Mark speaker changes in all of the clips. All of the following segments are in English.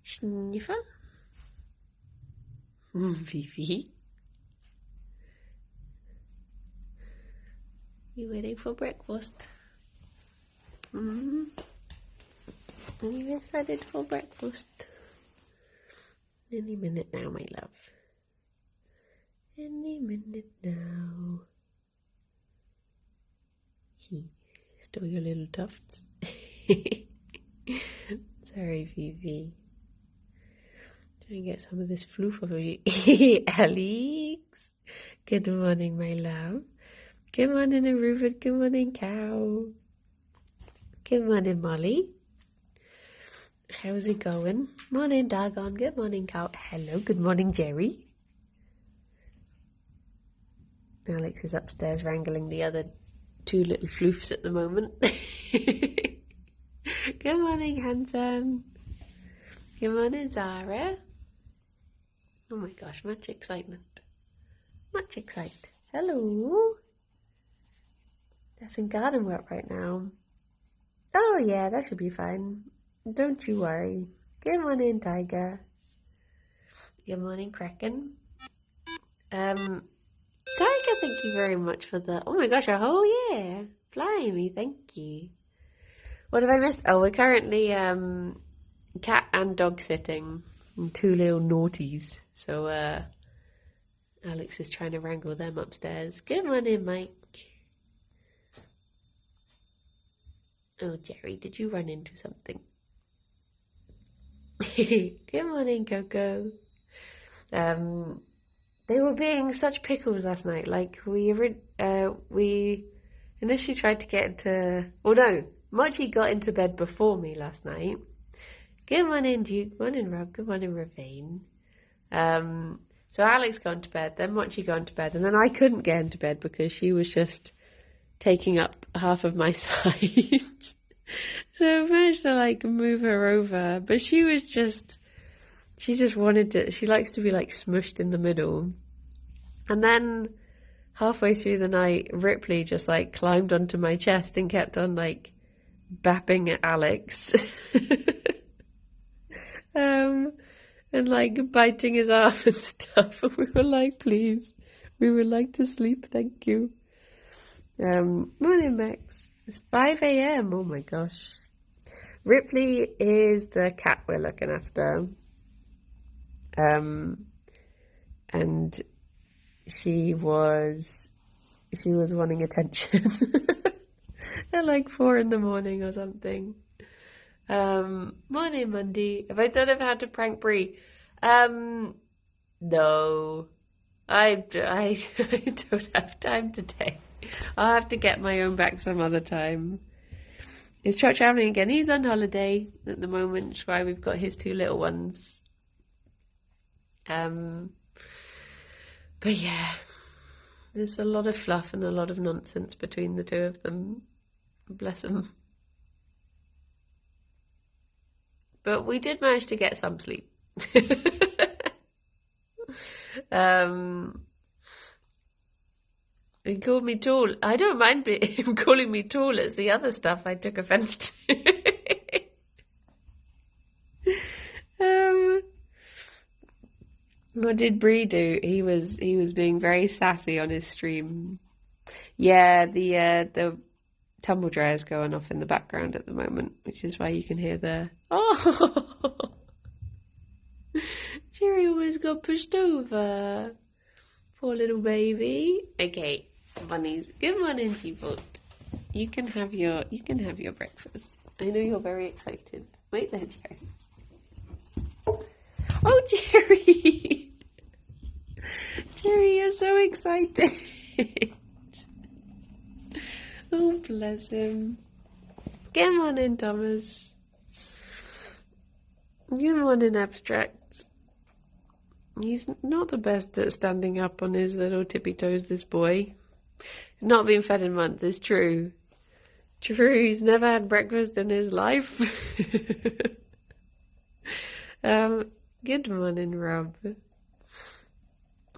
Speaker 1: Sniffer? Fifi? You waiting for breakfast? Are you excited for breakfast? Any minute now, my love. Any minute now. Still your little tufts. Sorry, Fifi. Try and get some of this floof off of you. Alex. Good morning, my love. Good morning, Rupert. Good morning, Cow. Good morning, Molly. How's it going? Morning, Dagon. Good morning, Cow. Hello. Good morning, Gerry. Alex is upstairs wrangling the other two little floofs at the moment. Good morning, handsome. Good morning, Zara. Oh my gosh, much excitement. Much excitement. Hello. There's some garden work right now. Oh yeah, that should be fine. Don't you worry. Good morning, Tiger. Good morning, Kraken. Tiger, thank you very much for the... Oh my gosh, a whole year. Blimey, thank you. What have I missed? Oh, we're currently cat and dog sitting. And two little naughties. So Alex is trying to wrangle them upstairs. Good morning, Mike. Oh, Gerry, did you run into something? Good morning, Coco. They were being such pickles last night. Like, we initially tried to get into... Oh, no. Mochi got into bed before me last night. Good morning, Duke. Good morning, Rob. Good morning, Ravine. So Alex got into bed, then Mochi got into bed, and then I couldn't get into bed because she was just taking up half of my side. So I managed to, like, move her over. But she just wanted to... She likes to be, like, smushed in the middle. And then halfway through the night, Ripley just, like, climbed onto my chest and kept on, like, bapping at Alex. And like biting his arm and stuff. And we were like, please, we would like to sleep, thank you. Morning, Max. It's 5 a.m. Oh my gosh. Ripley is the cat we're looking after. And she was wanting attention at like 4 in the morning or something. Morning, Monday. Have I done how to prank Brie? No. I don't have time today. I'll have to get my own back some other time. He's travelling again. He's on holiday at the moment, which is why we've got his two little ones. But yeah, there's a lot of fluff and a lot of nonsense between the two of them. Bless them. But we did manage to get some sleep. He called me tall. I don't mind him calling me tall. It's the other stuff I took offence to. What did Bree do? He was being very sassy on his stream. Yeah, the tumble dryer's going off in the background at the moment, which is why you can hear the... Oh! Gerry almost got pushed over. Poor little baby. Okay, bunnies. Good morning, people. You can have your breakfast. I know you're very excited. Wait there, Gerry. Oh, Gerry! Gerry, you're so excited. Oh, bless him. Good morning, Thomas. Good morning, Abstract. He's not the best at standing up on his little tippy toes, this boy. He's not been fed in months, it's true. True, he's never had breakfast in his life. Good morning, Rob.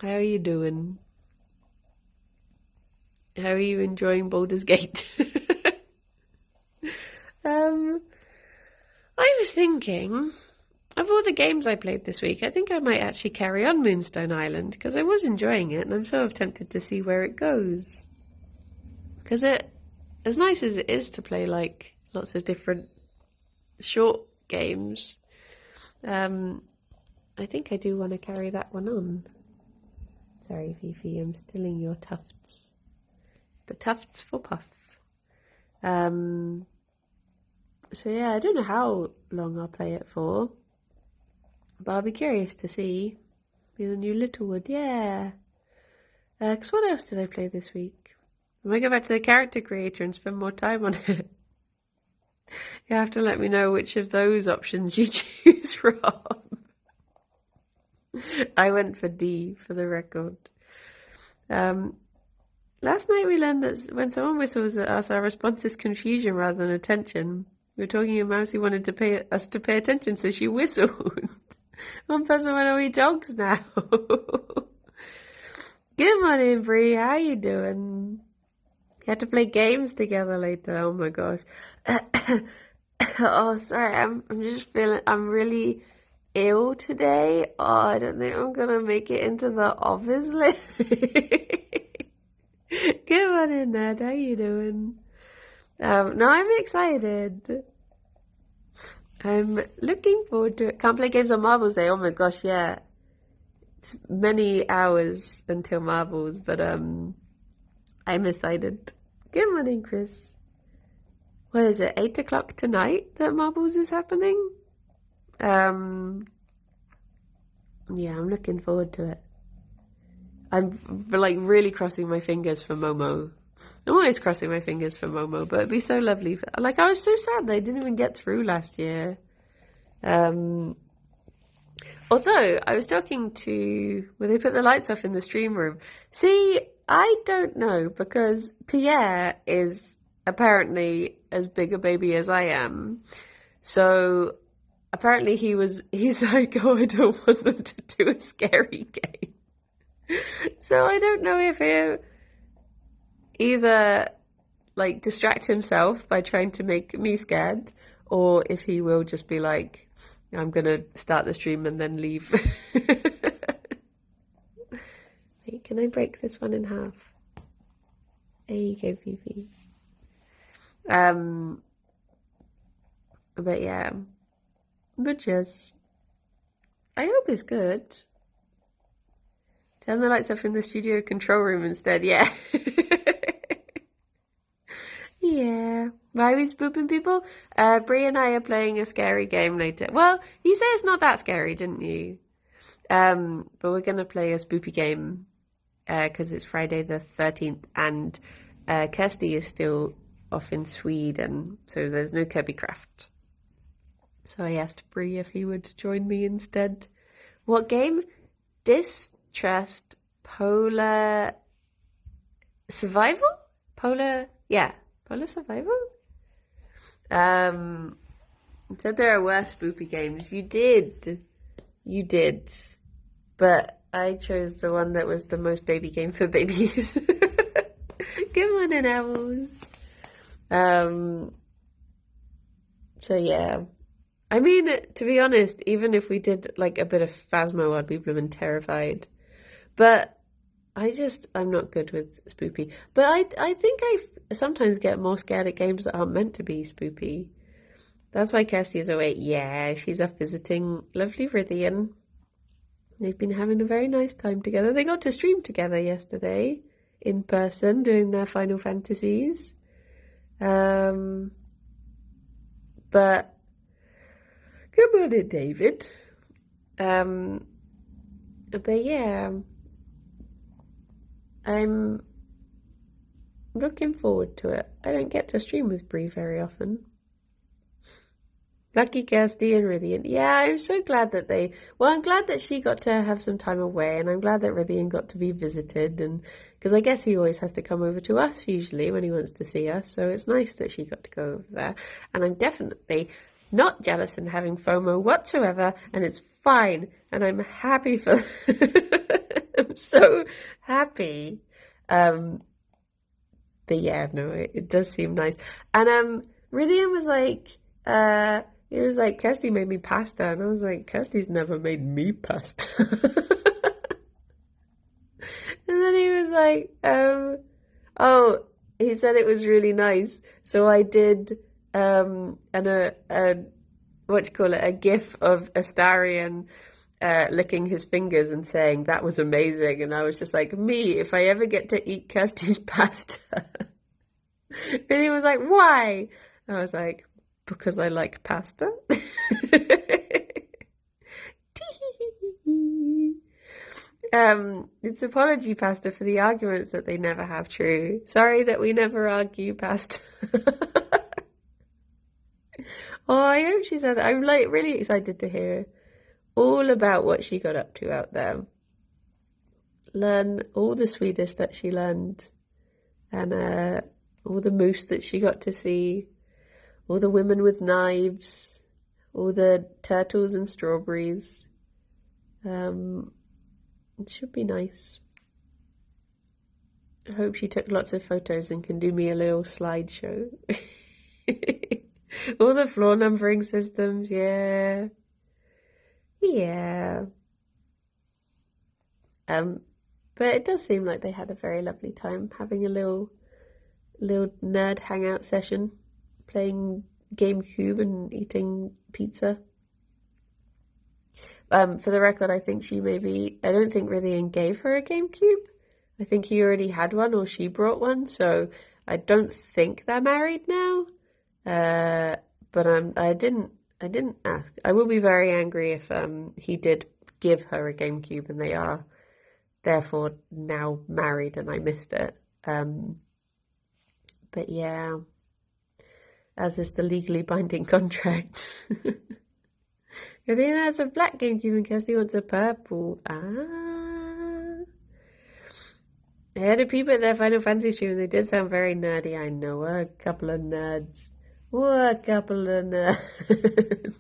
Speaker 1: How are you doing? How are you enjoying Baldur's Gate? I was thinking, Of all the games I played this week, I think I might actually carry on Moonstone Island because I was enjoying it and I'm sort of tempted to see where it goes. Because as nice as it is to play like lots of different short games, I think I do want to carry that one on. Sorry, Fifi, I'm stealing your tufts. The tufts for Puff. So yeah, I don't know how long I'll play it for. But I'll be curious to see. Be the new Littlewood, yeah. Because what else did I play this week? I might go back to the character creator and spend more time on it. You have to let me know which of those options you choose from. I went for D, for the record. Last night we learned that when someone whistles at us, our response is confusion rather than attention. We were talking and Mousy wanted to pay attention, so she whistled. One person went away jogs now. Good morning, Bree. How you doing? You have to play games together later. Oh my gosh. Oh, sorry. I'm just feeling. I'm really ill today. Oh, I don't think I'm gonna make it into the office later. Good morning, Ned. How you doing? No, I'm excited. I'm looking forward to it. Can't play games on Marbles Day. Oh my gosh, yeah. It's many hours until Marbles, but I'm excited. Good morning, Chris. What is it? 8 o'clock tonight that Marbles is happening? Yeah, I'm looking forward to it. I'm like really crossing my fingers for Momo. I'm always crossing my fingers for Momo, but it'd be so lovely. Like, I was so sad they didn't even get through last year. Although, I was talking to... Well, they put the lights off in the stream room. See, I don't know, because Pierre is apparently as big a baby as I am. So, apparently he's like, oh, I don't want them to do a scary game. So, I don't know if he'll either like distract himself by trying to make me scared, or if he will just be like, I'm gonna start the stream and then leave. Wait, can I break this one in half? There you go, Fifi. But yeah, but just, I hope it's good. Turn the lights off in the studio control room instead, yeah. Yeah. Why are we spooping people? Brie and I are playing a scary game later. Well, you say it's not that scary, didn't you? But we're going to play a spoopy game because it's Friday the 13th and Kirsty is still off in Sweden, so there's no Kirby Craft. So I asked Brie if he would join me instead. What game? Distrust Polar Survival? Polar Survival? It said there are worse spoopy games. You did. But I chose the one that was the most baby game for babies. Good morning, owls. So yeah. I mean, to be honest, even if we did like a bit of Phasmo, I'd be blooming terrified. But I'm not good with spoopy. But I think I sometimes get more scared at games that aren't meant to be spoopy. That's why Kirsty is away. Yeah, she's off visiting lovely Rithian. They've been having a very nice time together. They got to stream together yesterday in person doing their Final Fantasies. But good morning, David. But yeah, I'm looking forward to it. I don't get to stream with Brie very often. Lucky Kirsty and Rithian. Yeah, I'm so glad that I'm glad that she got to have some time away, and I'm glad that Rithian got to be visited, and because I guess he always has to come over to us usually when he wants to see us, so it's nice that she got to go over there. And I'm definitely not jealous and having FOMO whatsoever, and it's fine, and I'm happy for I'm so happy. But yeah, no, it does seem nice. And Rithian was like, He was like, Kirsty made me pasta. And I was like, Kirsty's never made me pasta. And then he was like, oh, he said it was really nice. So I did what do you call it, a gif of Astarion licking his fingers and saying that was amazing. And I was just like, me, if I ever get to eat Kirsty's pasta. And he was like, why? And I was like, because I like pasta. It's apology pasta for the arguments that they never have true. Sorry that we never argue pasta. Oh, I hope she said that. I'm like really excited to hear all about what she got up to out there. Learn all the Swedish that she learned, and all the moose that she got to see, all the women with knives, all the turtles and strawberries. It should be nice. I hope she took lots of photos and can do me a little slideshow. All the floor numbering systems, yeah. Yeah. But it does seem like they had a very lovely time having a little nerd hangout session, playing GameCube and eating pizza. For the record, I think I don't think Rythian gave her a GameCube. I think he already had one or she brought one, so I don't think they're married now. But I didn't ask. I will be very angry if he did give her a GameCube and they are therefore now married and I missed it. But yeah, as is the legally binding contract. Karina has a black GameCube and Kirsty wants a purple. I had a peep at their Final Fantasy stream and they did sound very nerdy. I know, what a couple of nerds. What a couple of nerds.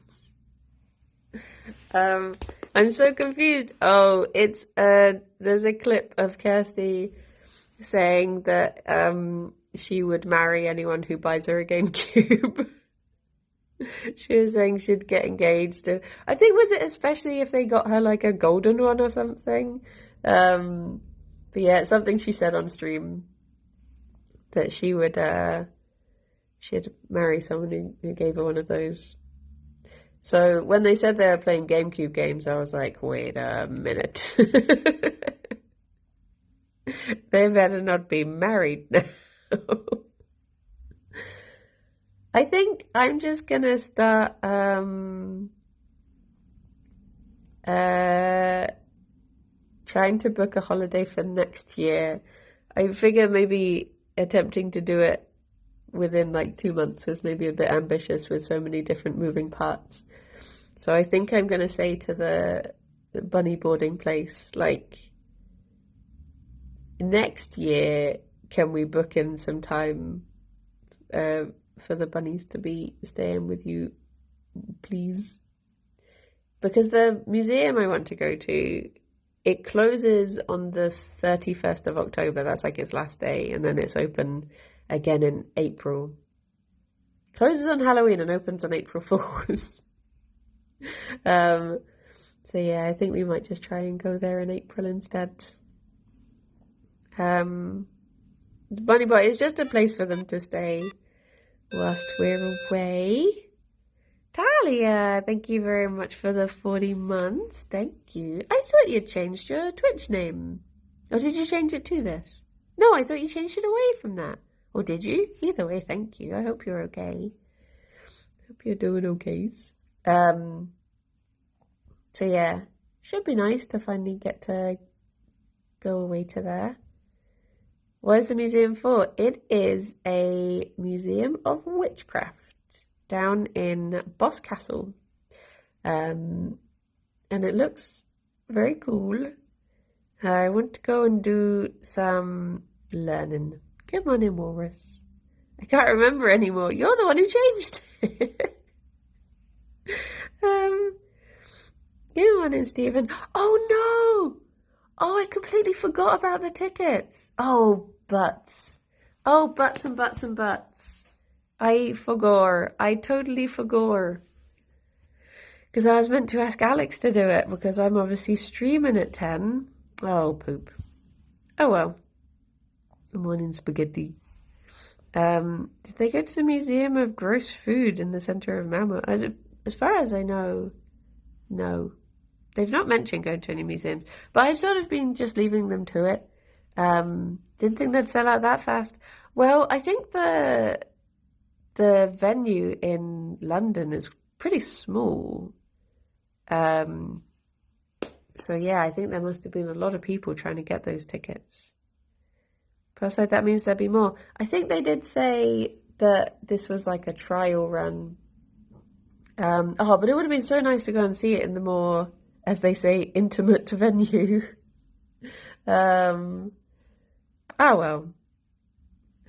Speaker 1: I'm so confused. Oh, it's there's a clip of Kirsty saying that she would marry anyone who buys her a GameCube. She was saying she'd get engaged. I think, was it especially if they got her like a golden one or something? But yeah, it's something she said on stream that she'd marry someone who gave her one of those. So when they said they were playing GameCube games, I was like, wait a minute. They better not be married now. I think I'm just gonna start trying to book a holiday for next year. I figure maybe attempting to do it within like 2 months was maybe a bit ambitious with so many different moving parts. So I think I'm gonna say to the bunny boarding place, like, next year, can we book in some time for the bunnies to be staying with you, please? Because the museum I want to go to, it closes on the 31st of October. That's like its last day. And then it's open again in April. Closes on Halloween and opens on April Fools. So yeah, I think we might just try and go there in April instead. The Bunny Boy is just a place for them to stay whilst we're away. Talia, thank you very much for the 40 months. Thank you. I thought you'd changed your Twitch name. Or did you change it to this? No, I thought you changed it away from that. Or did you? Either way, thank you. I hope you're okay. Hope you're doing okay. So yeah, should be nice to finally get to go away to there. What is the museum for? It is a museum of witchcraft down in Boscastle. And it looks very cool. I want to go and do some learning. Good morning, Walrus. I can't remember anymore. You're the one who changed it. Good morning, Stephen. Oh no! Oh, I completely forgot about the tickets. Oh, butts. Oh, butts and butts and butts. I forgot. I totally forgot. Because I was meant to ask Alex to do it because I'm obviously streaming at 10. Oh, poop. Oh well. Morning spaghetti. Did they go to the Museum of Gross Food in the centre of Malmo? As far as I know, no. They've not mentioned going to any museums, but I've sort of been just leaving them to it. Didn't think they'd sell out that fast. Well, I think the venue in London is pretty small. So yeah, I think there must have been a lot of people trying to get those tickets. Plus, that means there'll be more. I think they did say that this was like a trial run. But it would have been so nice to go and see it in the more, as they say, intimate venue. Oh well.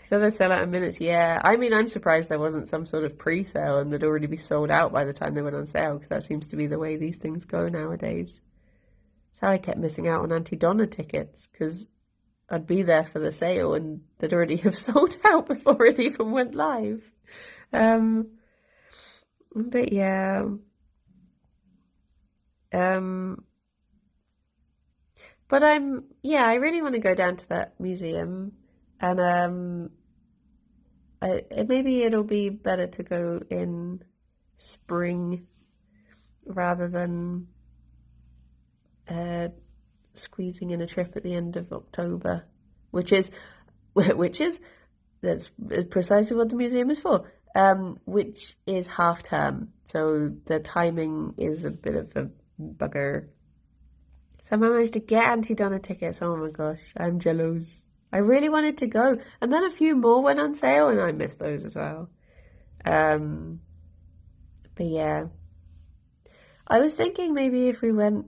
Speaker 1: So they sell out in minutes, yeah. I mean, I'm surprised there wasn't some sort of pre-sale and they'd already be sold out by the time they went on sale, because that seems to be the way these things go nowadays. That's how I kept missing out on Anti-Donna tickets, because I'd be there for the sale and they'd already have sold out before it even went live. But yeah. But I really want to go down to that museum, and maybe it'll be better to go in spring rather than squeezing in a trip at the end of October, which is that's precisely what the museum is for, which is half term, so the timing is a bit of a bugger. So I managed to get Anti-Donna tickets. Oh my gosh, I'm jealous. I really wanted to go, and then a few more went on sale and I missed those as well. But yeah, I was thinking maybe if we went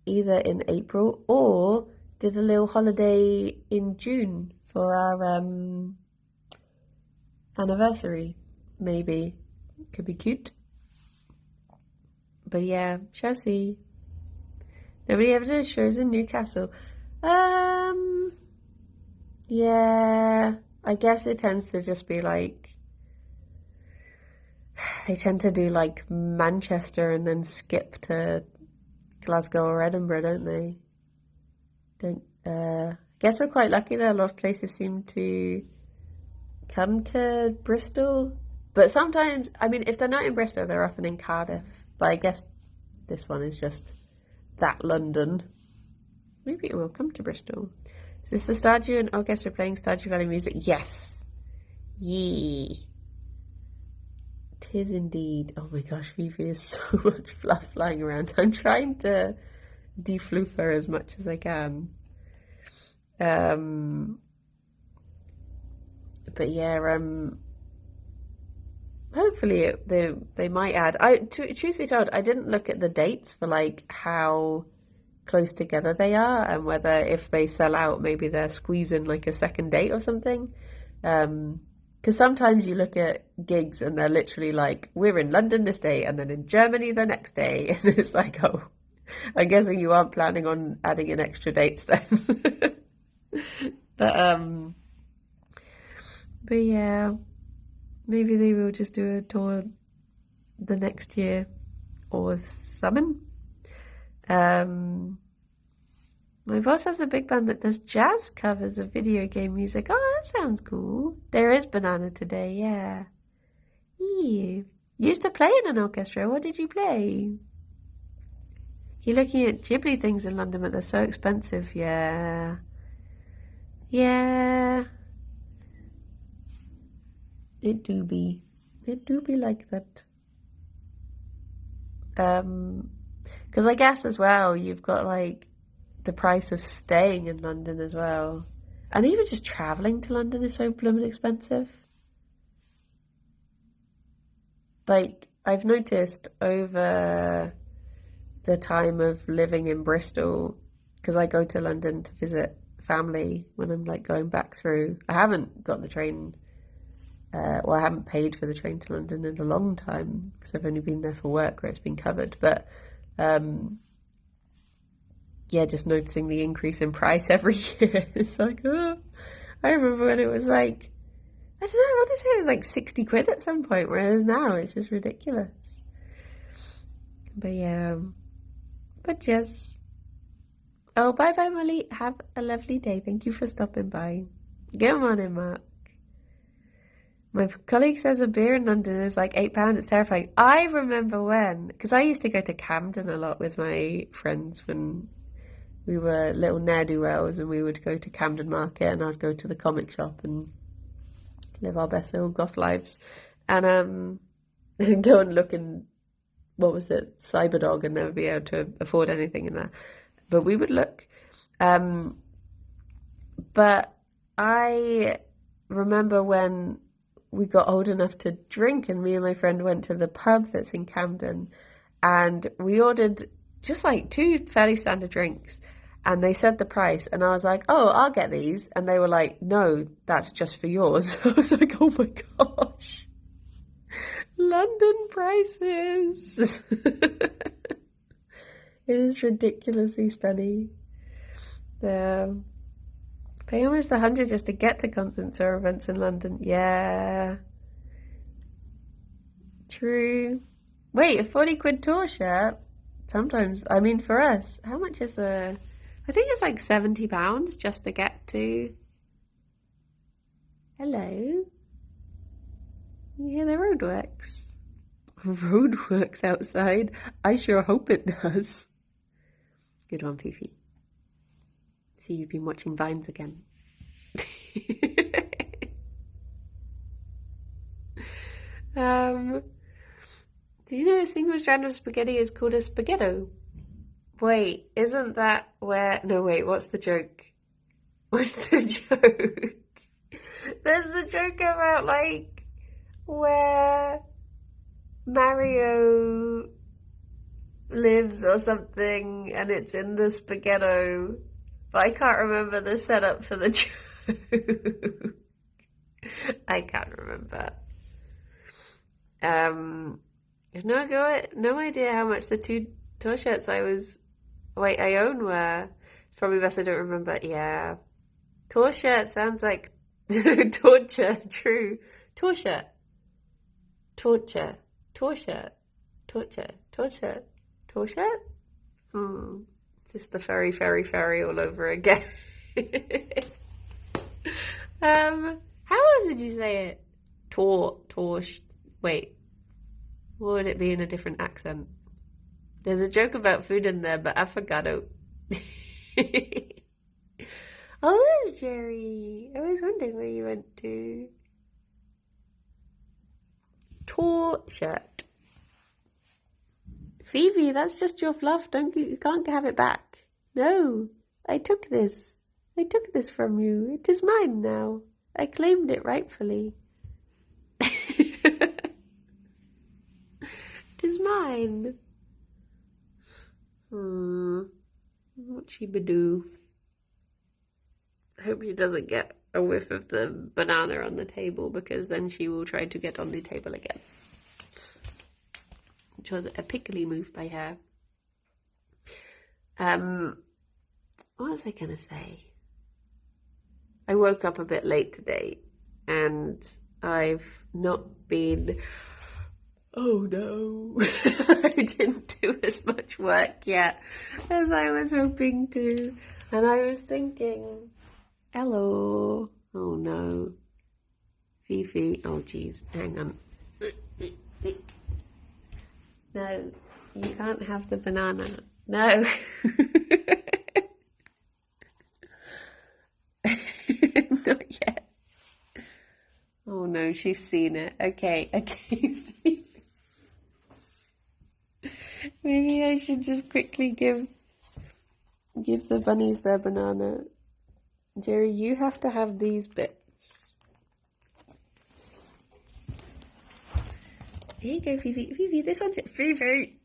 Speaker 1: either in April or did a little holiday in June for our anniversary, maybe. Could be cute. But yeah, shall see. Nobody ever did shows in Newcastle. Yeah, I guess it tends to just be like, they tend to do like Manchester and then skip to Glasgow or Edinburgh, don't they? I guess we're quite lucky that a lot of places seem to come to Bristol. But sometimes, I mean, if they're not in Bristol, they're often in Cardiff. But I guess this one is just that London. Maybe it will come to Bristol. Is this the Stardew and Orchestra playing Stardew Valley music? Yes. Yee. Tis indeed. Oh my gosh, Fifi is so much fluff flying around. I'm trying to defloof her as much as I can. But yeah, hopefully they might add. Truth be told, I didn't look at the dates for like how close together they are, and whether if they sell out, maybe they're squeezing like a second date or something. Because sometimes you look at gigs and they're literally like, we're in London this day and then in Germany the next day, and it's like, oh, I'm guessing you aren't planning on adding in extra dates then. But yeah, maybe they will just do a tour the next year or something. My boss has a big band that does jazz covers of video game music. Oh, that sounds cool. There is Banana today, yeah. You used to play in an orchestra. What did you play? You're looking at Ghibli things in London, but they're so expensive. Yeah. Yeah. It do be like that. Because I guess as well, you've got like the price of staying in London as well. And even just travelling to London is so blooming expensive. Like, I've noticed over the time of living in Bristol, because I go to London to visit family when I'm like going back through. I haven't got the train, I haven't paid for the train to London in a long time, because I've only been there for work where it's been covered. But yeah, just noticing the increase in price every year. It's like, oh, I remember when it was like, I don't know, I want to say it was like 60 quid at some point, whereas now it's just ridiculous. But yeah, but yes. Oh, bye bye, Molly. Have a lovely day. Thank you for stopping by. Get on in, Mark. My colleague says a beer in London is like £8. It's terrifying. I remember when, because I used to go to Camden a lot with my friends when we were little ne'er-do-wells, and we would go to Camden Market, and I'd go to the comic shop and live our best little goth lives, and go and look in, what was it, Cyberdog, and never be able to afford anything in there. But we would look. But I remember when we got old enough to drink, and me and my friend went to the pub that's in Camden, and we ordered just like 2 fairly standard drinks, and they said the price, and I was like, oh, I'll get these, and they were like, no, that's just for yours. I was like, oh my gosh, London prices. It is ridiculously spenny. Pay almost 100 just to get to concerts or events in London. Yeah. True. Wait, a 40 quid tour shirt? Sometimes, I mean, for us, how much is I think it's like £70 just to get to... Hello? You hear the roadworks? Roadworks outside? I sure hope it does. Good one, Fifi. See, you've been watching Vines again. Do you know a single strand of spaghetti is called a spaghetto? Wait, isn't that where... No, wait, what's the joke? What's the joke? There's the joke about, like, where Mario lives or something, and it's in the spaghetto. But I can't remember the setup for the joke. I can't remember. No idea how much the 2 tour shirts I own were. It's probably best I don't remember. Yeah. Tour shirt sounds like torture. True. Tour shirt. Torture. Tour shirt. Torture. Torture. Tour shirt? It's just the ferry all over again. How else would you say it? Wait. What would it be in a different accent? There's a joke about food in there, but I forgot it. Oh, there's Gerry. I was wondering where you went to. Tour shirt. Phoebe, that's just your fluff. You can't have it back. No, I took this. I took this from you. It is mine now. I claimed it rightfully. It is mine. What she do? I hope she doesn't get a whiff of the banana on the table, because then she will try to get on the table again. Which was a pickly move by her. What was I gonna say? I woke up a bit late today, and I've not been... Oh no, I didn't do as much work yet as I was hoping to. And I was thinking, hello, oh no, Fifi, oh geez, hang on. No, you can't have the banana. No. Not yet. Oh no, she's seen it. Okay. Maybe I should just quickly give the bunnies their banana. Gerry, you have to have these bits. Here you go, Fifi. Fifi, this one's it. Fifi.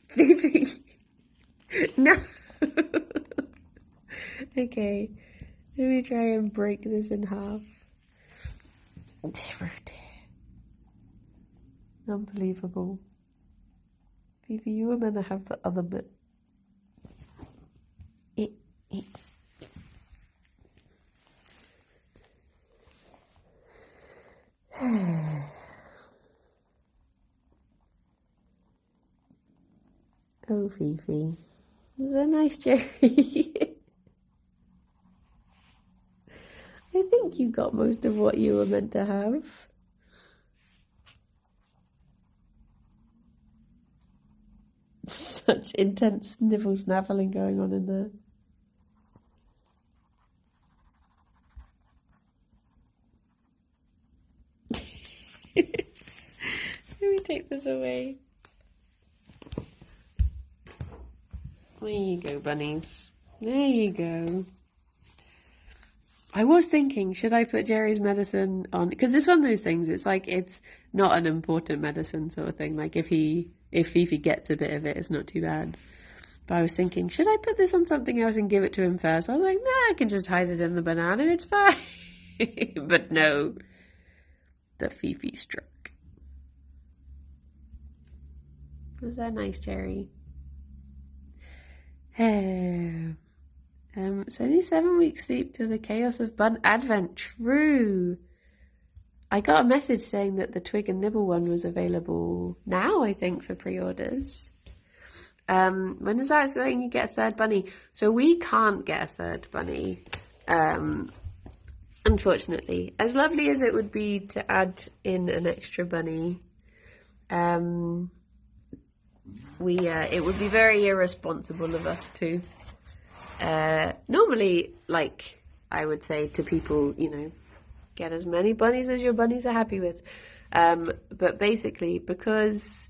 Speaker 1: No. Okay. Let me try and break this in half. Unbelievable. Fifi, you were meant to have the other bit. Oh, Fifi. Is that nice, Gerry? I think you got most of what you were meant to have. Such intense sniffle snaffling going on in there. Let me take this away. There you go, bunnies. There you go. I was thinking, should I put Gerry's medicine on? Because it's one of those things, it's like, it's not an important medicine sort of thing. Like, if Fifi gets a bit of it, it's not too bad. But I was thinking, should I put this on something else and give it to him first? I was like, nah, I can just hide it in the banana, it's fine. But no, the Fifi struck. Was that nice, Gerry? It's only 7 weeks sleep to the chaos of bun advent. True. I got a message saying that the twig and nibble one was available now, I think, for pre-orders. When is that letting you get a third bunny? So we can't get a third bunny, unfortunately. As lovely as it would be to add in an extra bunny, it would be very irresponsible of us to. Normally, like I would say to people, get as many bunnies as your bunnies are happy with. But basically, because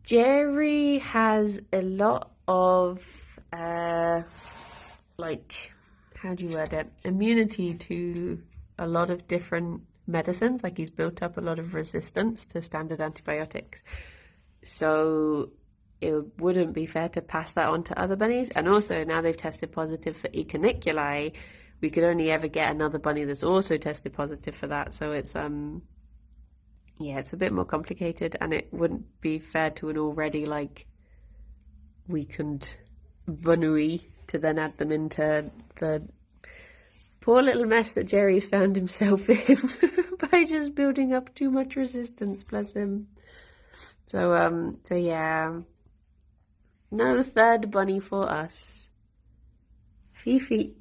Speaker 1: Gerry has a lot of, how do you word it? Immunity to a lot of different medicines. Like, he's built up a lot of resistance to standard antibiotics. So it wouldn't be fair to pass that on to other bunnies. And also, now they've tested positive for E. caniculi, we could only ever get another bunny that's also tested positive for that. So it's it's a bit more complicated, and it wouldn't be fair to an already weakened bunnery to then add them into the poor little mess that Gerry's found himself in by just building up too much resistance, bless him. So yeah, no third bunny for us. Fifi.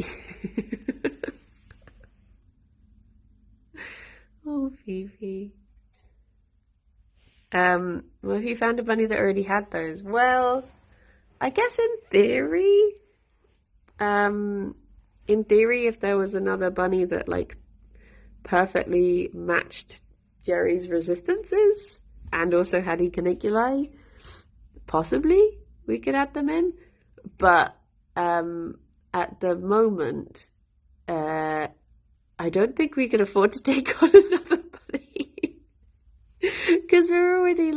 Speaker 1: Oh, Fifi. Well, if you found a bunny that already had those, well, I guess in theory, if there was another bunny that perfectly matched Gerry's resistances and also had E. caniculi, possibly we could add them in. But at the moment, I don't think we can afford to take on another bunny. Because we're already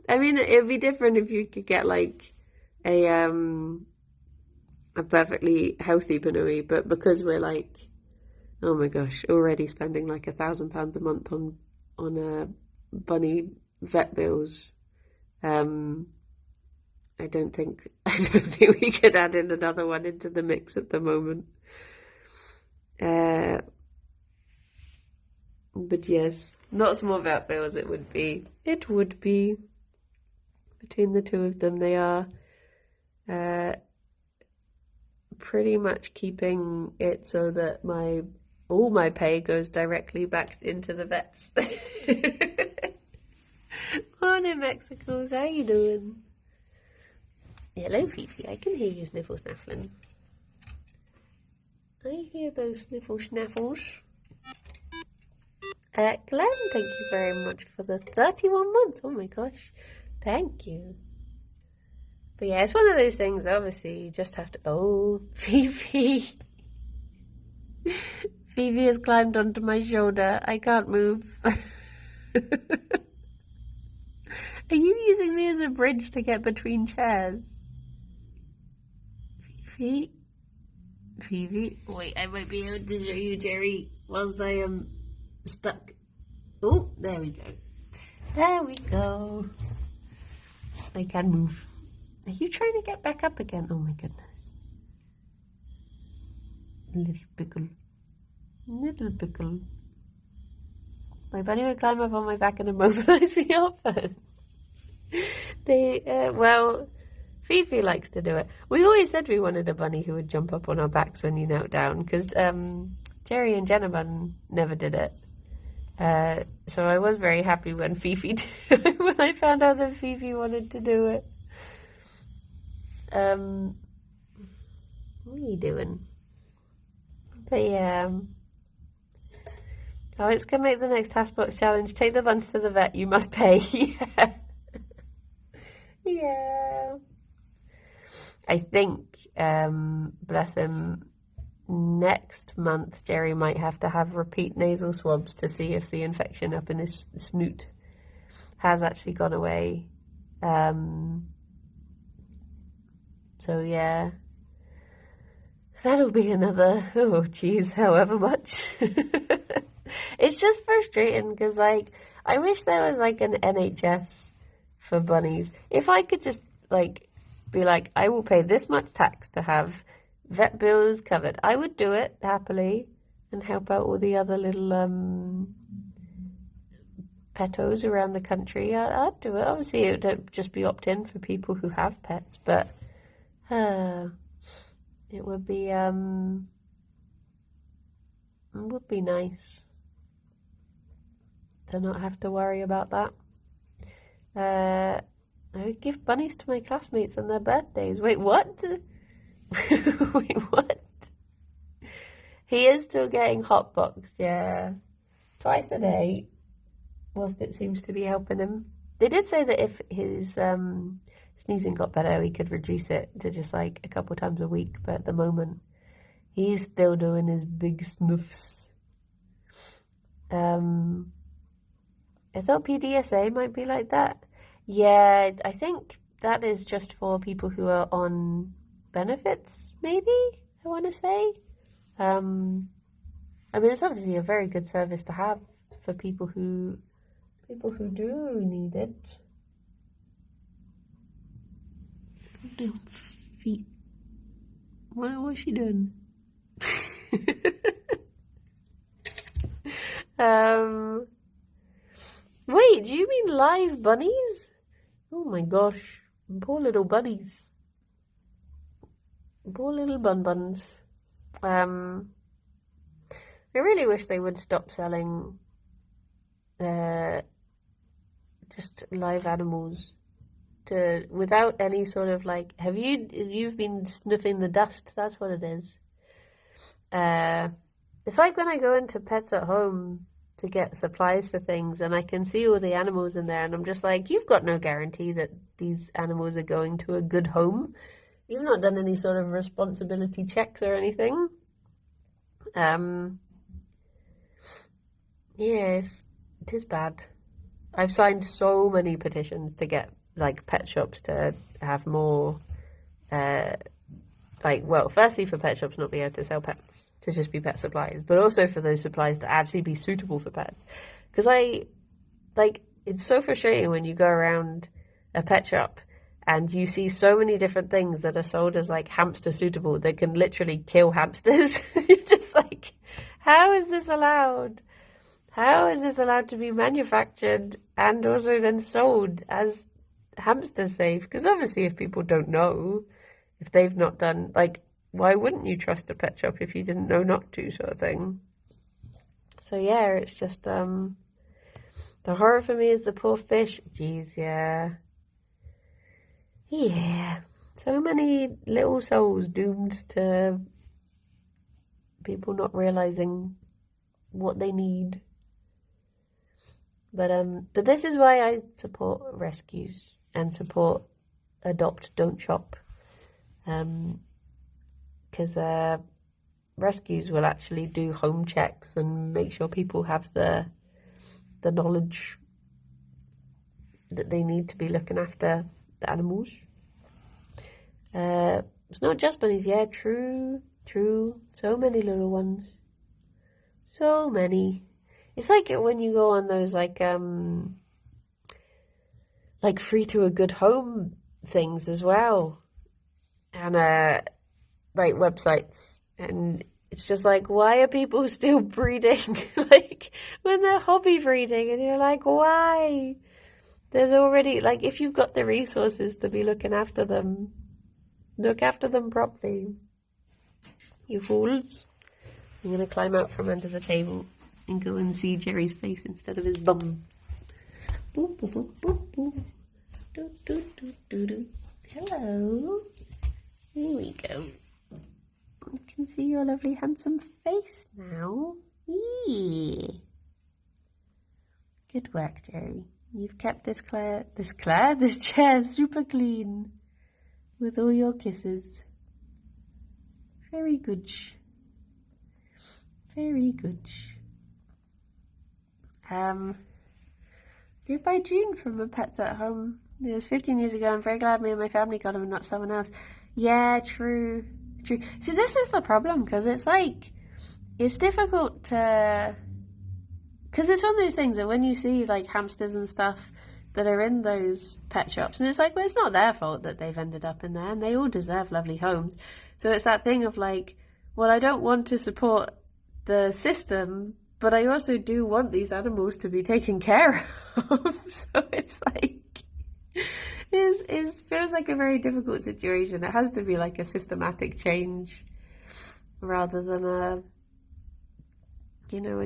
Speaker 1: it'd be different if you could get a perfectly healthy bunny, but because we're oh my gosh, already spending £1,000 a month on bunny vet bills, I don't think we could add in another one into the mix at the moment. But yes, lots more vet bills it would be. It would be. Between the two of them, they are pretty much keeping it so that all my pay goes directly back into the vets. Morning, Mexicals. How you doing? Hello, Fifi. I can hear you sniffle snaffling. I hear those sniffle snaffles. Glenn, thank you very much for the 31 months. Oh my gosh. Thank you. But yeah, it's one of those things, obviously, you just have to... Oh, Fifi. Fifi has climbed onto my shoulder. I can't move. Are you using me as a bridge to get between chairs? Fifi? Wait, I might be able to show you, Gerry, whilst I am stuck. Oh, there we go. There we go. I can move. Are you trying to get back up again? Oh my goodness. Little pickle. Little pickle. My bunny will climb up on my back and immobilize me often. Fifi likes to do it. We always said we wanted a bunny who would jump up on our backs when you knelt down, because Gerry and Jennifer never did it. So I was very happy when Fifi did it, when I found out that Fifi wanted to do it. What are you doing? But yeah. Alex can make the next Taskbox challenge. Take the buns to the vet. You must pay. Yeah. Yeah. I think, bless him, next month Gerry might have to have repeat nasal swabs to see if the infection up in his snoot has actually gone away. So yeah, that'll be another, oh geez, however much. It's just frustrating because, like, I wish there was like an NHS for bunnies. If I could just like be like, I will pay this much tax to have vet bills covered, I would do it happily and help out all the other little petos around the country. I'd do it. Obviously, it would just be opt-in for people who have pets, but it would be nice to not have to worry about that. I would give bunnies to my classmates on their birthdays. Wait, what? Wait, what? He is still getting hotboxed, yeah. Twice a day, whilst it seems to be helping him. They did say that if his sneezing got better, we could reduce it to just like a couple times a week, but at the moment he's still doing his big snuffs. I thought PDSA might be like that. Yeah, I think that is just for people who are on benefits, maybe, I want to say. I mean, it's obviously a very good service to have for people who do need it. Little feet. What's she doing? Wait, do you mean live bunnies? Oh my gosh, poor little bunnies. Poor little buns. I really wish they would stop selling just live animals without any sort of like, you've been sniffing the dust, that's what it is. It's like when I go into Pets at Home to get supplies for things and I can see all the animals in there and I'm just like, you've got no guarantee that these animals are going to a good home. You've not done any sort of responsibility checks or anything. Yes, it is bad. I've signed so many petitions to get like pet shops to have more, firstly for pet shops not be able to sell pets, to just be pet supplies, but also for those supplies to actually be suitable for pets. Because it's so frustrating when you go around a pet shop and you see so many different things that are sold as like hamster suitable that can literally kill hamsters. You're just like, how is this allowed? How is this allowed to be manufactured and also then sold as hamster safe? Because obviously if people don't know, if they've not done, like, why wouldn't you trust a pet shop if you didn't know not to, sort of thing? So yeah, it's just, the horror for me is the poor fish. Jeez, yeah. Yeah. So many little souls doomed to people not realizing what they need. But this is why I support rescues and support adopt, don't shop. Because rescues will actually do home checks and make sure people have the knowledge that they need to be looking after the animals. It's not just bunnies, yeah, true. So many little ones. So many. It's like when you go on those like free to a good home things as well. And like websites, and it's just like, why are people still breeding? Like when they're hobby breeding, and you're like, why? There's already, like, if you've got the resources to be looking after them, Look after them properly. You fools. I'm going to climb out from under the table and go and see Gerry's face instead of his bum. Boop, boop, boop, boop, boop. Do, do, do, do, do. Hello. Here we go. I can see your lovely handsome face now. Yeah. Good work, Gerry. You've kept this chair super clean with all your kisses. Very good. Very good. Goodbye June from a Pets at Home. It was 15 years ago. I'm very glad me and my family got him and not someone else. Yeah, true. See, this is the problem, because it's like, it's difficult to, because it's one of those things that when you see like hamsters and stuff that are in those pet shops, and it's like, well, it's not their fault that they've ended up in there, and they all deserve lovely homes. So it's that thing of like, well, I don't want to support the system, but I also do want these animals to be taken care of. So it's like, it feels like a very difficult situation. It has to be like a systematic change rather than a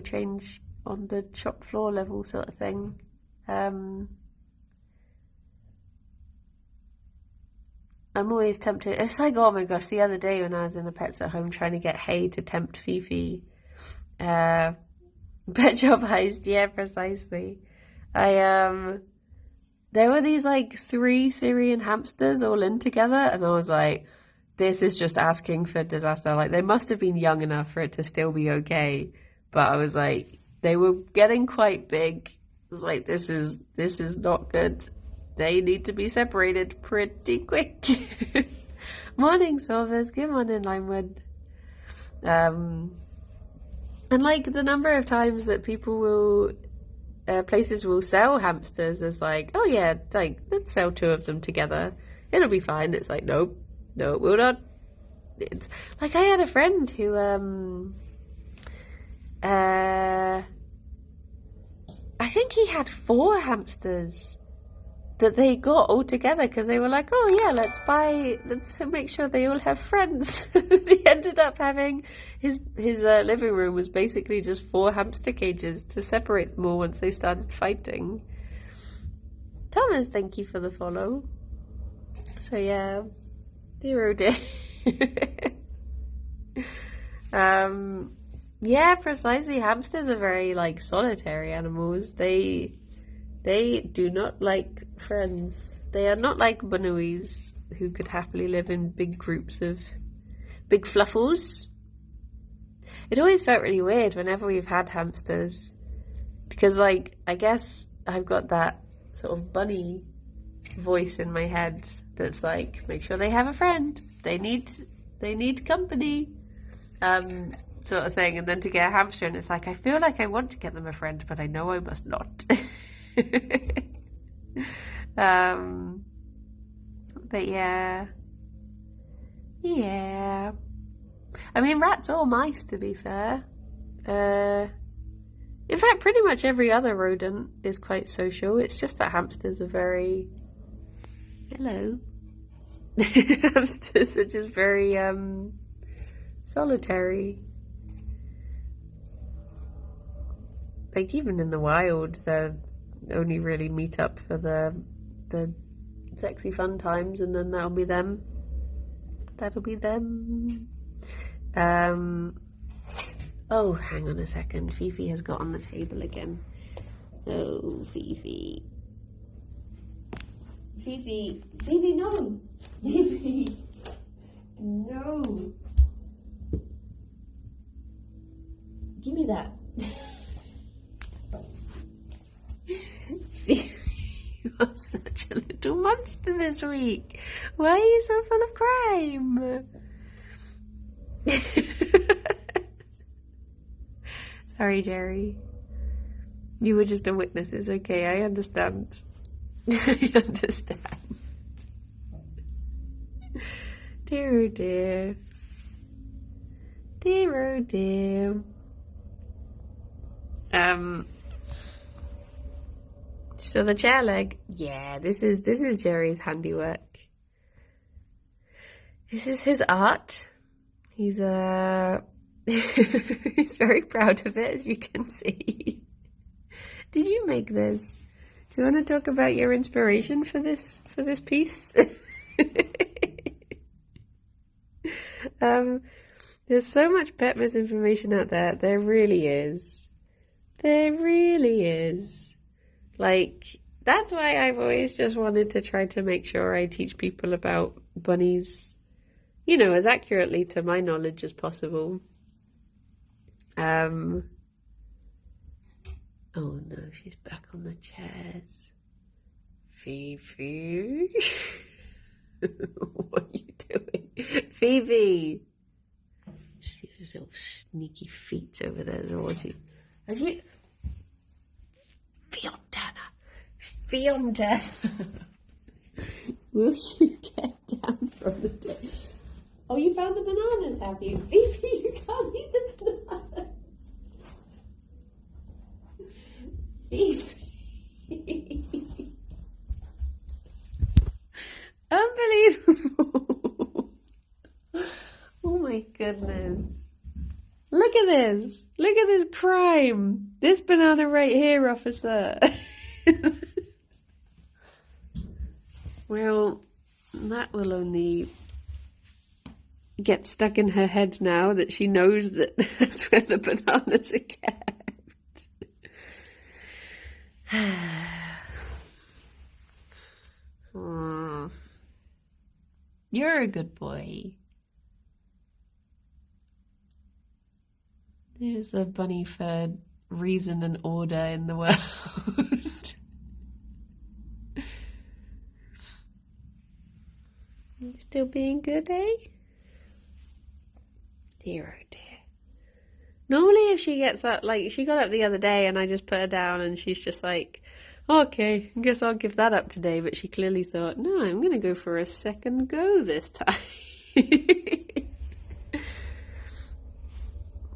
Speaker 1: change on the shop floor level sort of thing. I'm always tempted. It's like, oh my gosh, the other day when I was in a Pets at Home trying to get hay to tempt Fifi, pet shop heist, yeah, precisely. There were these like 3 Syrian hamsters all in together, and I was like, this is just asking for disaster. Like, they must have been young enough for it to still be okay, but I was like, they were getting quite big. I was like, this is not good. They need to be separated pretty quick. Morning, Solvers. Good morning, Limewood. And like the number of times that people will, places will sell hamsters as like, oh yeah, like let's sell 2 of them together. It'll be fine. It's like, nope, no, it will not. It's like, I had a friend who, I think he had 4 hamsters that they got all together because they were like, oh yeah, let's make sure they all have friends. He ended up having his living room was basically just 4 hamster cages to separate them all once they started fighting. Thomas, thank you for the follow. So yeah, dear oh dear. Yeah, precisely. Hamsters are very like solitary animals. They do not like friends. They are not like bunuis who could happily live in big groups of big fluffles. It always felt really weird whenever we've had hamsters, because like, I guess I've got that sort of bunny voice in my head that's like, make sure they have a friend. They need company. Sort of thing. And then to get a hamster, and it's like, I feel like I want to get them a friend, but I know I must not. But yeah. I mean, rats or mice, to be fair. In fact, pretty much every other rodent is quite social. It's just that hamsters are very... Hello. Hamsters are just very solitary. Like, even in the wild, they only really meet up for the sexy fun times, and then that'll be them. Oh, hang on a second. Fifi has got on the table again. Oh, Fifi, no! Fifi, no! Give me that. You are such a little monster this week. Why are you so full of crime? Sorry, Gerry. You were just a witness. It's okay. I understand. I understand. Dear oh dear. Dear oh dear. So the chair leg, yeah, this is Gerry's handiwork. This is his art. He's he's very proud of it, as you can see. Did you make this? Do you want to talk about your inspiration for this piece? There's so much pet misinformation out there. There really is. There really is. Like, that's why I've always just wanted to try to make sure I teach people about bunnies, you know, as accurately to my knowledge as possible. Oh no, she's back on the chairs. Fifi. What are you doing? Fifi! See those little sneaky feet over there, naughty. Have you... Ffion, will you get down from the table? Oh, you found the bananas, have you? Fifi, you can't eat the bananas. Fifi. Unbelievable. Oh my goodness. Look at this. Look at this crime. This banana right here, officer. Well, that will only get stuck in her head now that she knows that that's where the bananas are kept. You're a good boy. There's the bunny for reason and order in the world. You still being good, eh? Dear, oh dear. Normally if she gets up, like she got up the other day and I just put her down and she's just like, okay, I guess I'll give that up today. But she clearly thought, no, I'm going to go for a second go this time.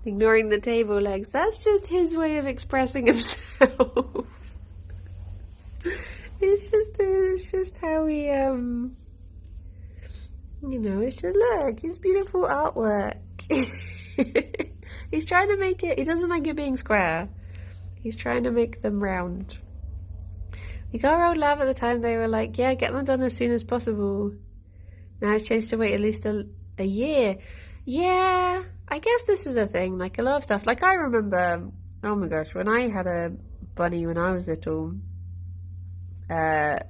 Speaker 1: Ignoring the table legs. That's just his way of expressing himself. It's just how he, you know, it's just, look, his beautiful artwork. He's trying to make it, he doesn't like it being square. He's trying to make them round. We got our old lab at the time, they were like, yeah, get them done as soon as possible. Now it's changed to wait at least a year. Yeah, I guess this is the thing, like a lot of stuff. Like I remember, oh my gosh, when I had a bunny when I was little, I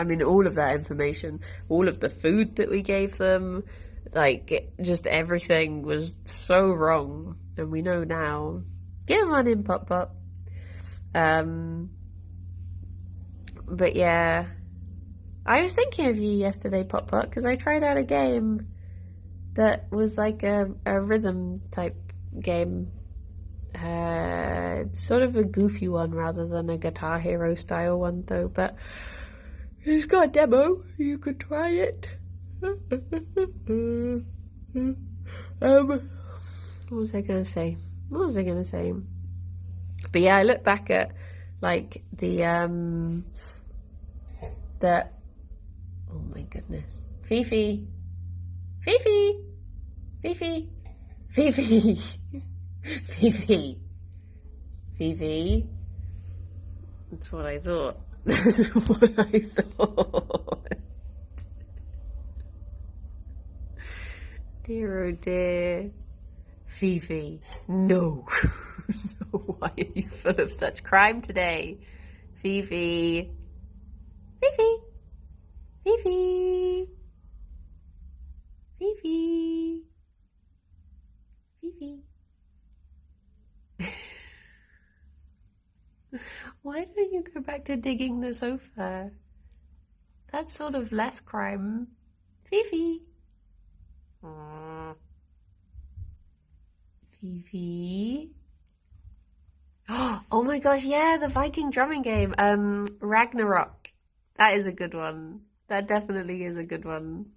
Speaker 1: mean, all of that information, all of the food that we gave them, like, just everything was so wrong. And we know now. Get one in, Pop Pop. But yeah. I was thinking of you yesterday, Pop Pop, because I tried out a game that was like a rhythm type game. It's sort of a goofy one rather than a Guitar Hero style one, though, but it's got a demo. You could try it. What was I gonna say? But yeah, I look back at like the oh my goodness, Fifi, Fifi, Fifi, Fifi, Fifi, Fifi. That's what I thought. That's what I thought. Dear, oh dear. Fifi, no. No, why are you full of such crime today? Fifi. Fifi. Fifi. Fifi. Fifi. Why don't you go back to digging the sofa? That's sort of less crime. Fifi. Fifi. Oh my gosh, yeah, the Viking drumming game. Ragnarok. That is a good one. That definitely is a good one.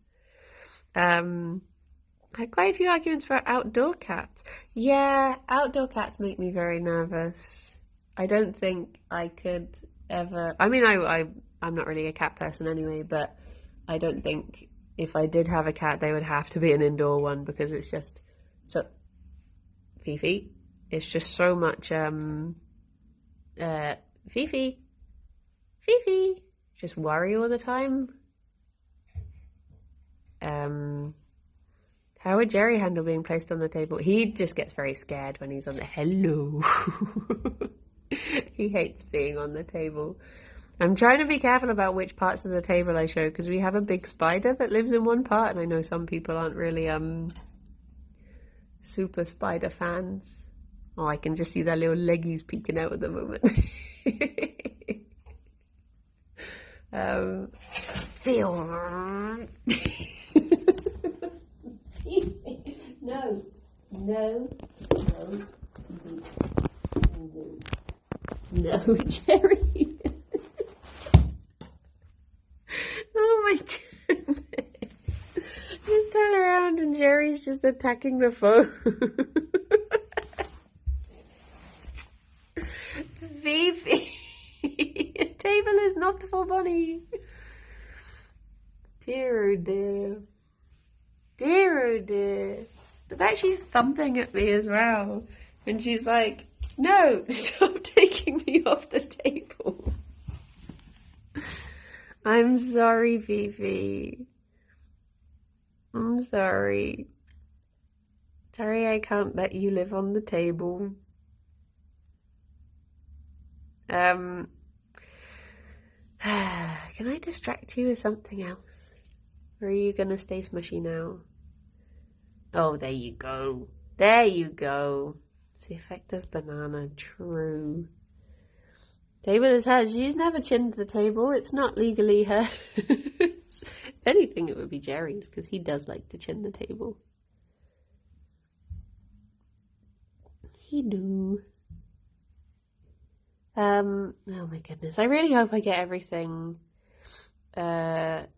Speaker 1: I had quite a few arguments for outdoor cats. Yeah, outdoor cats make me very nervous. I don't think I could ever... I mean, I'm not really a cat person anyway, but I don't think if I did have a cat, they would have to be an indoor one because it's just so... Fifi, it's just so much, Fifi, just worry all the time. How would Gerry handle being placed on the table? He just gets very scared when he's on the... Hello. He hates being on the table. I'm trying to be careful about which parts of the table I show because we have a big spider that lives in one part, and I know some people aren't really super spider fans. Oh, I can just see their little leggies peeking out at the moment. Feel. No, Gerry. Oh my goodness. Just turn around and Gerry's just attacking the phone. Fifi. The table is not for Bunny. Dear oh dear. Dear oh dear. But that she's thumping at me as well. And she's like, no, stop taking me off the table. I'm sorry, Fifi. I'm sorry. Sorry I can't let you live on the table. Can I distract you with something else? Or are you gonna stay smushy now? Oh, there you go. There you go. It's the effect of banana. True. Table is hers. She's never chinned the table. It's not legally hers. If anything, it would be Gerry's, because he does like to chin the table. He do. Oh my goodness. I really hope I get everything done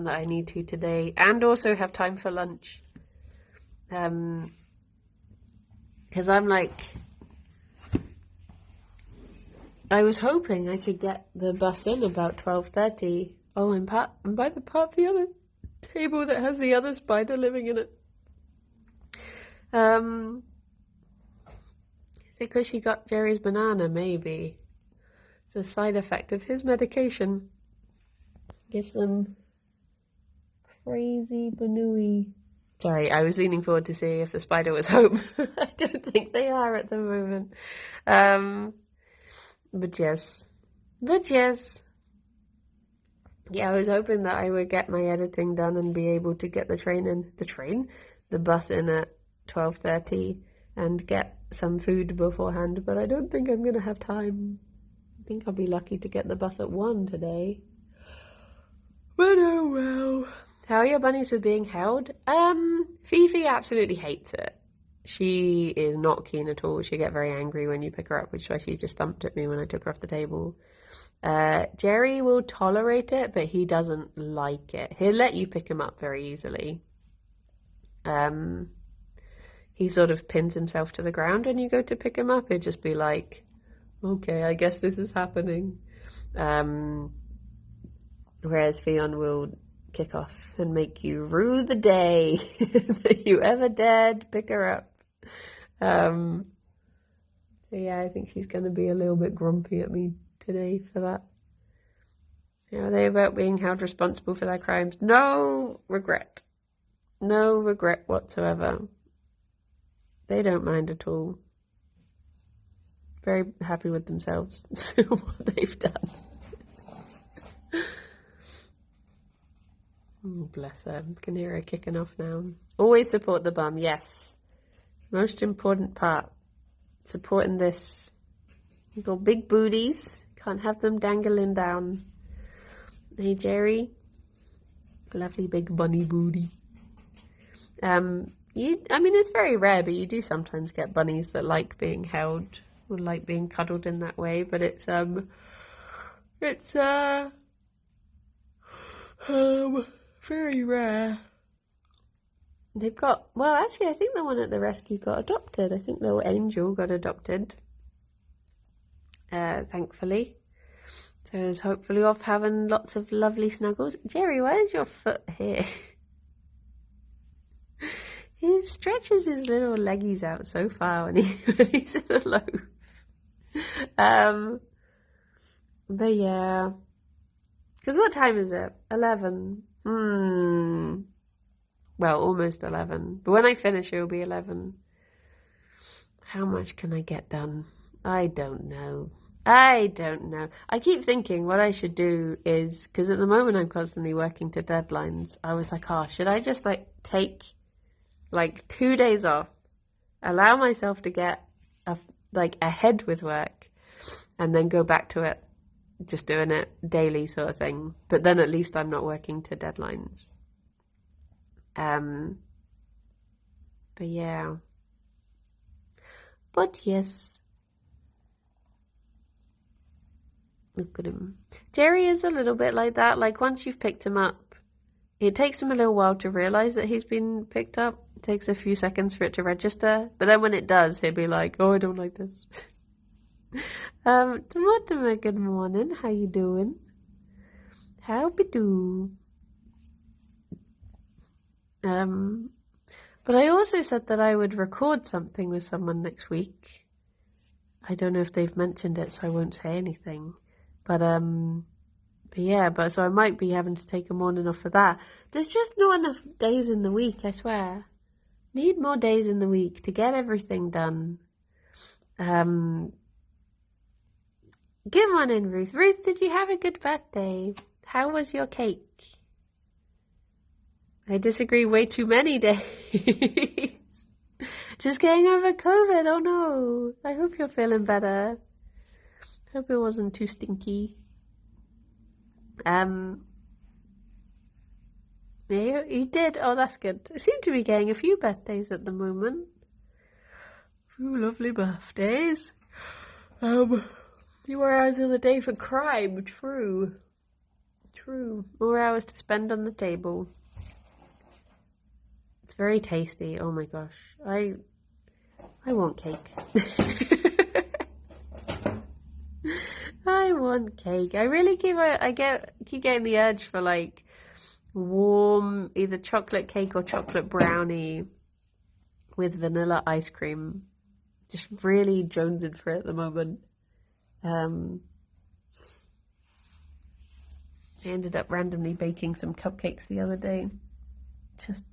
Speaker 1: that I need to today, and also have time for lunch. Because I'm like, I was hoping I could get the bus in about 12:30. Oh, I'm by the part of the other table that has the other spider living in it. Is it because she got Gerry's banana? Maybe. It's a side effect of his medication. Gives them crazy banooey. Sorry, I was leaning forward to see if the spider was home. I don't think they are at the moment. But yes. Yeah, I was hoping that I would get my editing done and be able to get the bus in at 12:30 and get some food beforehand, but I don't think I'm going to have time. I think I'll be lucky to get the bus at 1 today. But oh well. How are your bunnies with being held? Fifi absolutely hates it. She is not keen at all. She'll get very angry when you pick her up, which is why she just thumped at me when I took her off the table. Gerry will tolerate it, but he doesn't like it. He'll let you pick him up very easily. He sort of pins himself to the ground when you go to pick him up. He'll just be like, okay, I guess this is happening. Whereas Ffion will kick off and make you rue the day that you ever dared pick her up. So yeah, I think she's going to be a little bit grumpy at me today for that. Are they about being held responsible for their crimes? No regret. No regret whatsoever. They don't mind at all. Very happy with themselves, what they've done. Oh, bless her. I can hear her kicking off now. Always support the bum, yes. Most important part. Supporting this. You've got big booties. Can't have them dangling down. Hey, Gerry. Lovely big bunny booty. I mean, it's very rare, but you do sometimes get bunnies that like being held or like being cuddled in that way, but it's very rare. They've got, well, actually, I think the one at the rescue got adopted. I think little Angel got adopted, thankfully. So he's hopefully off having lots of lovely snuggles. Gerry, why is your foot here? He stretches his little leggies out so far when he's in a loaf. But yeah. Because what time is it? 11. Well, almost 11. But when I finish, it will be 11. How much can I get done? I don't know. I keep thinking what I should do is, because at the moment I'm constantly working to deadlines, I was like, oh, should I just take 2 days off, allow myself to get ahead with work, and then go back to it, just doing it daily sort of thing. But then at least I'm not working to deadlines. But yeah. But yes. Look at him. Gerry is a little bit like that. Like once you've picked him up, it takes him a little while to realise that he's been picked up. It takes a few seconds for it to register. But then when it does, he'll be like, oh, I don't like this. Tomato, good morning. How you doing? How be do? But I also said that I would record something with someone next week. I don't know if they've mentioned it, so I won't say anything. But so I might be having to take a morning off for that. There's just not enough days in the week, I swear. Need more days in the week to get everything done. Good morning, Ruth. Ruth, did you have a good birthday? How was your cake? I disagree, way too many days. Just getting over COVID, oh no. I hope you're feeling better. Hope it wasn't too stinky. Yeah, you did. Oh, that's good. I seem to be getting a few birthdays at the moment. A few lovely birthdays. You were out the other day for crime. True. More hours to spend on the table. It's very tasty. Oh my gosh. I want cake. I want cake. I really keep getting the urge for warm either chocolate cake or chocolate brownie with vanilla ice cream. Just really jonesing for it at the moment. I ended up randomly baking some cupcakes the other day. Just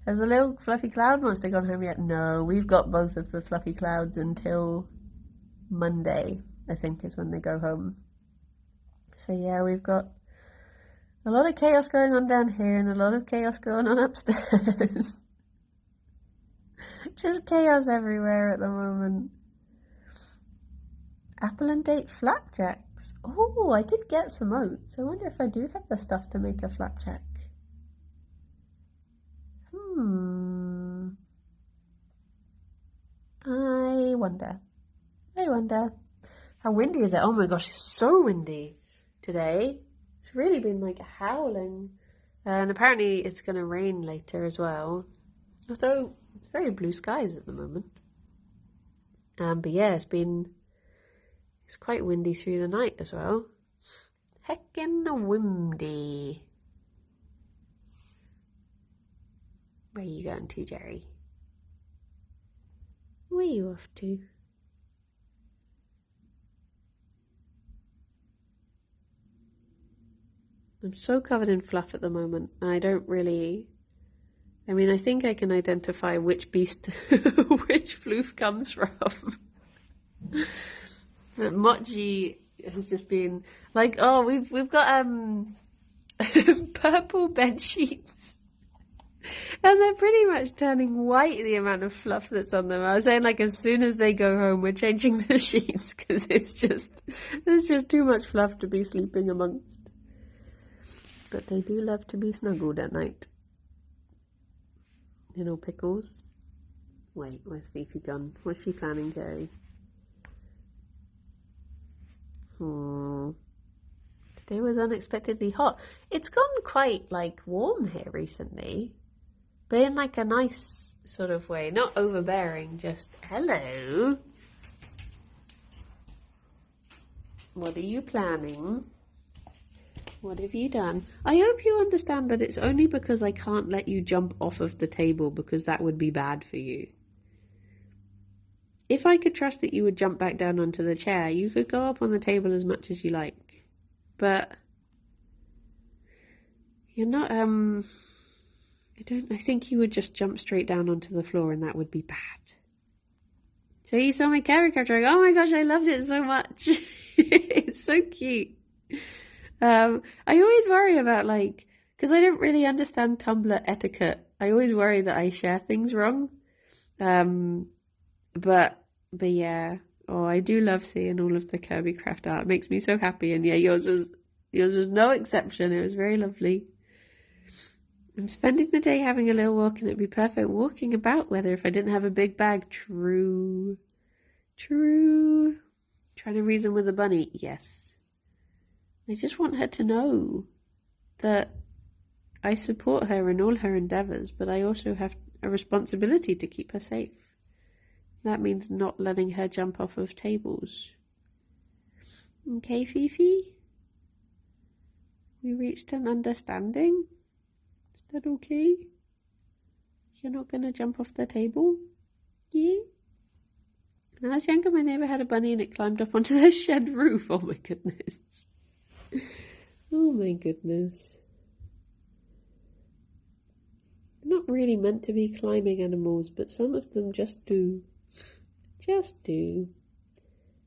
Speaker 1: has the little fluffy cloud monster gone home yet? No, we've got both of the fluffy clouds until Monday, I think, is when they go home. So yeah, we've got a lot of chaos going on down here and a lot of chaos going on upstairs. Just chaos everywhere at the moment. Apple and date flapjacks. Oh, I did get some oats. I wonder if I do have the stuff to make a flapjack. I wonder. How windy is it? Oh my gosh, it's so windy today. It's really been howling. And apparently it's going to rain later as well. Although it's very blue skies at the moment. But yeah, it's quite windy through the night as well. Heckin' windy. Where are you going to, Gerry? Where are you off to? I'm so covered in fluff at the moment. I don't really... I mean, I think I can identify which beast which floof comes from. But Mochi has just been oh, we've got purple bed sheets. And they're pretty much turning white, the amount of fluff that's on them. I was saying, as soon as they go home, we're changing the sheets because there's just too much fluff to be sleeping amongst. But they do love to be snuggled at night. Pickles. Wait, where's Fifi gone? What's she planning, Gerry? Today was unexpectedly hot. It's gone quite warm here recently. But in a nice sort of way. Not overbearing, just hello. What are you planning? What have you done? I hope you understand that it's only because I can't let you jump off of the table, because that would be bad for you. If I could trust that you would jump back down onto the chair, you could go up on the table as much as you like. But you're not, I think you would just jump straight down onto the floor, and that would be bad. So you saw my Kerry craft drawing. Oh my gosh, I loved it so much. It's so cute. I always worry about, like, because I don't really understand Tumblr etiquette. I always worry that I share things wrong. But yeah. Oh, I do love seeing all of the Kirby craft art. It makes me so happy. And yeah, yours was no exception. It was very lovely. I'm spending the day having a little walk, and it'd be perfect walking about weather if I didn't have a big bag. True. Trying to reason with the bunny. Yes. I just want her to know that I support her in all her endeavours, but I also have a responsibility to keep her safe. That means not letting her jump off of tables. Okay, Fifi? We reached an understanding? Is that okay? You're not going to jump off the table? Yeah? When I was younger, my neighbour had a bunny and it climbed up onto the shed roof. Oh my goodness. Oh my goodness. They're not really meant to be climbing animals, but some of them just do. Just do.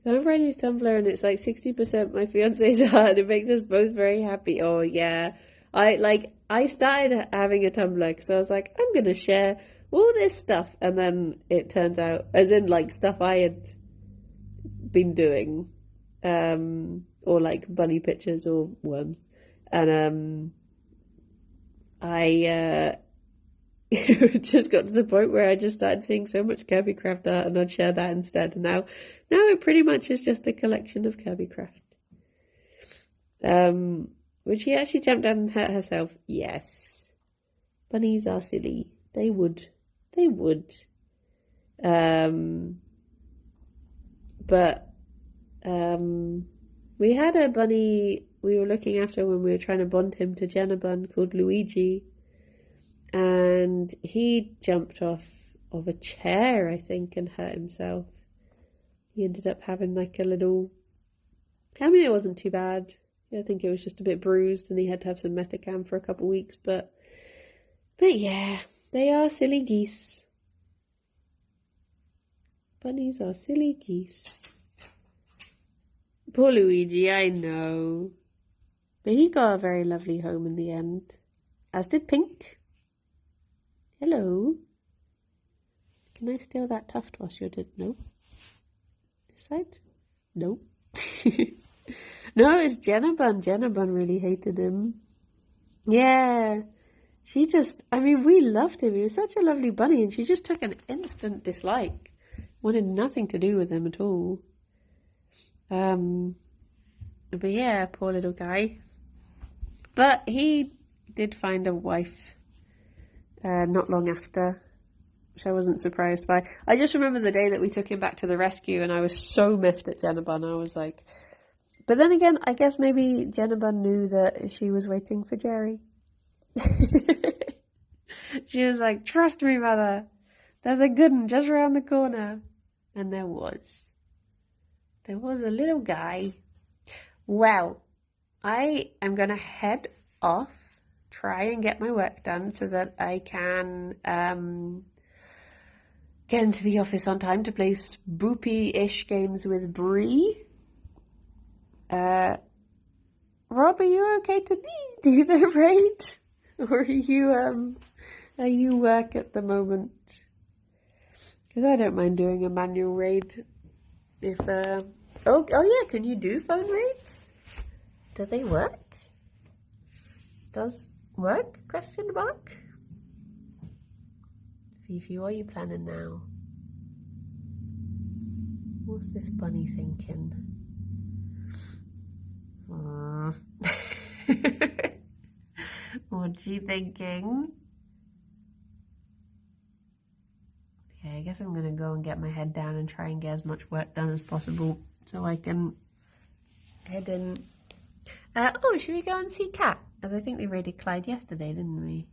Speaker 1: I'm writing his Tumblr and it's like 60% my fiance's art, and it makes us both very happy. Oh yeah. I started having a Tumblr because I was like, I'm going to share all this stuff, and then it turns out, as in like stuff I had been doing, or like bunny pictures or worms, and I just got to the point where I just started seeing so much Kirby craft art, and I'd share that instead. And now it pretty much is just a collection of Kirby craft. Would she actually jump down and hurt herself? Yes. Bunnies are silly. They would. But we had a bunny we were looking after when we were trying to bond him to Jenna Bun called Luigi, and he jumped off of a chair, I think, and hurt himself. He ended up having like a little, I mean, it wasn't too bad. I think it was just a bit bruised, and he had to have some Metacam for a couple of weeks, but yeah, they are silly geese. Bunnies are silly geese. Poor Luigi, I know. But he got a very lovely home in the end. As did Pink. Hello. Can I steal that tuft whilst you're dead? No. This side? No. No, it's Jenna Bun. Jenna Bun really hated him. Yeah. She just, I mean, we loved him. He was such a lovely bunny, and she just took an instant dislike. Wanted nothing to do with him at all. But yeah, poor little guy. But he did find a wife not long after, which I wasn't surprised by. I just remember the day that we took him back to the rescue, and I was so miffed at Jenna Bun. I was like, but then again, I guess maybe Jenna Bun knew that she was waiting for Gerry. She was like, trust me, mother, there's a good one just around the corner. And there was a little guy. Well, I am going to head off, try and get my work done so that I can get into the office on time to play spoopy-ish games with Bree. Rob, are you okay to do the raid? Or are you work at the moment? Because I don't mind doing a manual raid. If oh yeah, can you do phone raids? Do they work? Does work? Question mark. Fifi, what are you planning now? What's this bunny thinking? What's she thinking? Okay, I guess I'm going to go and get my head down and try and get as much work done as possible so I can heading. Oh, should we go and see Cat? As I think we raided Clyde yesterday, didn't we?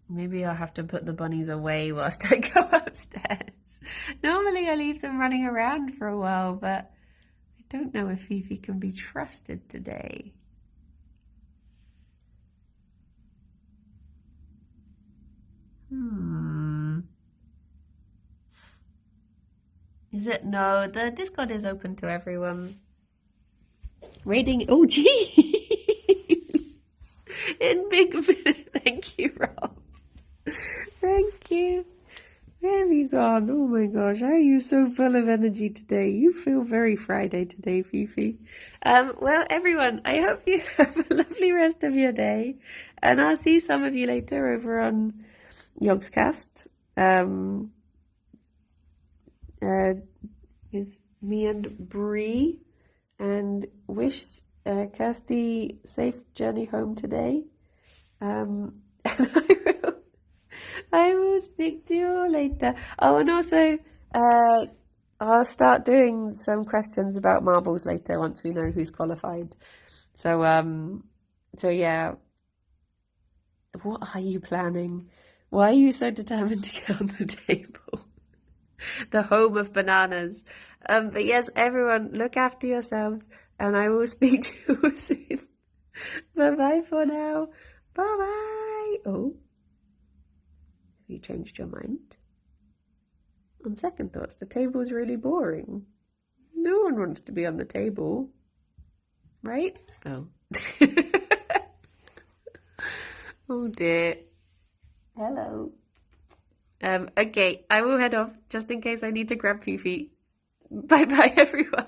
Speaker 1: Maybe I'll have to put the bunnies away whilst I go upstairs. Normally I leave them running around for a while, but I don't know if Fifi can be trusted today. Is it? No, the Discord is open to everyone. Raiding. Oh, gee. In big minute. Thank you, Rob. Thank you. Where have you gone? Oh my gosh, how are you so full of energy today? You feel very Friday today, Fifi. Well, everyone, I hope you have a lovely rest of your day. And I'll see some of you later over on Yogscast. Is me and Bree, and wish Kirsty safe journey home today. And I will speak to you later. Oh, and also I'll start doing some questions about marbles later once we know who's qualified. So yeah. What are you planning? Why are you so determined to get on the table? The home of bananas. But yes, everyone, look after yourselves, and I will speak to you soon. Bye-bye for now. Bye-bye. Oh, have you changed your mind? On second thoughts, the table's really boring. No one wants to be on the table. Right? Oh. Oh dear. Hello. Okay, I will head off just in case I need to grab Fifi. Bye bye, everyone.